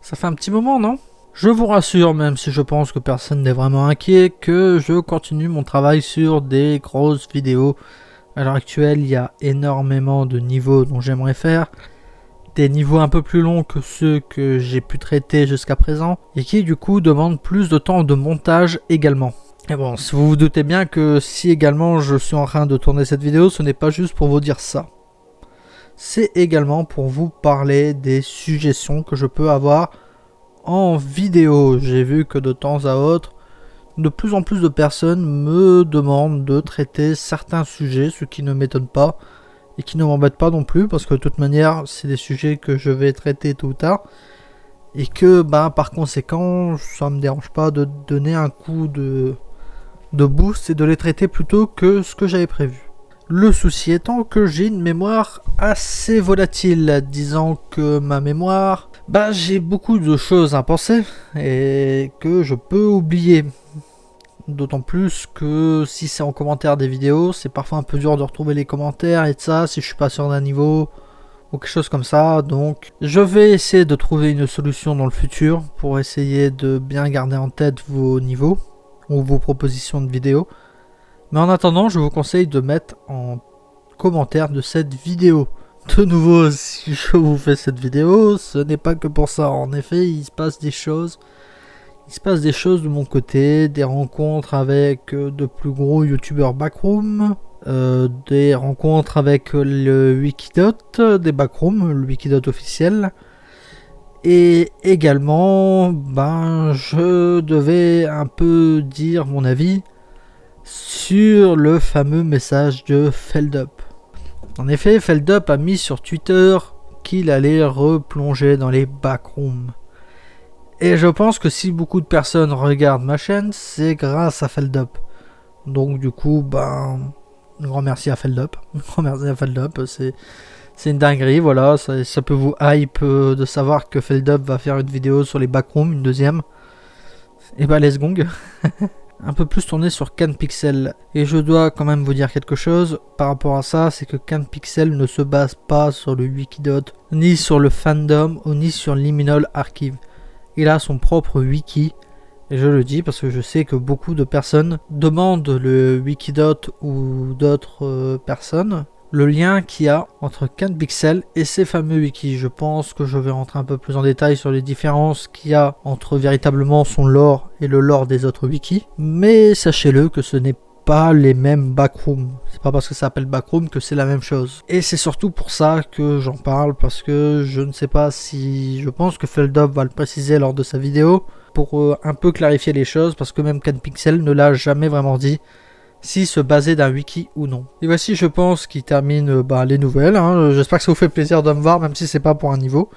Ça fait un petit moment, non? Je vous rassure, même si je pense que personne n'est vraiment inquiet, que je continue mon travail sur des grosses vidéos. À l'heure actuelle, il y a énormément de niveaux dont j'aimerais faire. Des niveaux un peu plus longs que ceux que j'ai pu traiter jusqu'à présent, et qui du coup demandent plus de temps de montage également. Et bon, si vous vous doutez bien que si également je suis en train de tourner cette vidéo, ce n'est pas juste pour vous dire ça. C'est également pour vous parler des suggestions que je peux avoir en vidéo. J'ai vu que de temps à autre, de plus en plus de personnes me demandent de traiter certains sujets, ce qui ne m'étonne pas et qui ne m'embête pas non plus, parce que de toute manière, c'est des sujets que je vais traiter tôt ou tard, et que par conséquent, ça me dérange pas de donner un coup de boost et de les traiter plus tôt que ce que j'avais prévu. Le souci étant que j'ai une mémoire assez volatile, disant que ma mémoire, j'ai beaucoup de choses à penser et que je peux oublier. D'autant plus que si c'est en commentaire des vidéos, c'est parfois un peu dur de retrouver les commentaires et de ça, si je suis pas sûr d'un niveau ou quelque chose comme ça. Donc je vais essayer de trouver une solution dans le futur pour essayer de bien garder en tête vos niveaux ou vos propositions de vidéos. Mais en attendant, je vous conseille de mettre en commentaire de cette vidéo. De nouveau, si je vous fais cette vidéo, ce n'est pas que pour ça. En effet, il se passe des choses. Il se passe des choses de mon côté, des rencontres avec de plus gros youtubeurs backroom, des rencontres avec le Wikidot des backrooms, le Wikidot officiel. Et également, je devais un peu dire mon avis sur le fameux message de Feldup. En effet, Feldup a mis sur Twitter qu'il allait replonger dans les backrooms. Et je pense que si beaucoup de personnes regardent ma chaîne, c'est grâce à Feldup. Donc du coup, un grand merci à Feldup. Un grand merci à Feldup, c'est une dinguerie, voilà. Ça peut vous hype de savoir que Feldup va faire une vidéo sur les backrooms, une deuxième. Et let's go. Un peu plus tourné sur CanPixel. Et je dois quand même vous dire quelque chose par rapport à ça, c'est que CanPixel ne se base pas sur le Wikidot, ni sur le fandom, ou ni sur Liminal Archive. Il a son propre wiki, et je le dis parce que je sais que beaucoup de personnes demandent le Wikidot ou d'autres personnes, le lien qu'il y a entre CanPixel et ces fameux wikis. Je pense que je vais rentrer un peu plus en détail sur les différences qu'il y a entre véritablement son lore et le lore des autres wikis. Mais sachez-le que ce n'est pas les mêmes backrooms. C'est pas parce que ça s'appelle backroom que c'est la même chose. Et c'est surtout pour ça que j'en parle, parce que je ne sais pas si... Je pense que Feldup va le préciser lors de sa vidéo, pour un peu clarifier les choses, parce que même CanPixel ne l'a jamais vraiment dit si se baser d'un wiki ou non. Et voici, je pense, qui termine les nouvelles. J'espère que ça vous fait plaisir de me voir, même si c'est pas pour un niveau.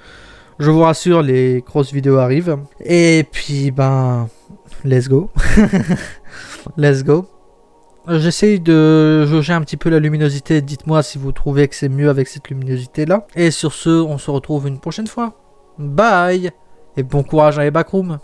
Je vous rassure, les grosses vidéos arrivent. Et puis, let's go. Let's go. J'essaye de jauger un petit peu la luminosité. Dites-moi si vous trouvez que c'est mieux avec cette luminosité-là. Et sur ce, on se retrouve une prochaine fois. Bye. Et bon courage dans les backrooms.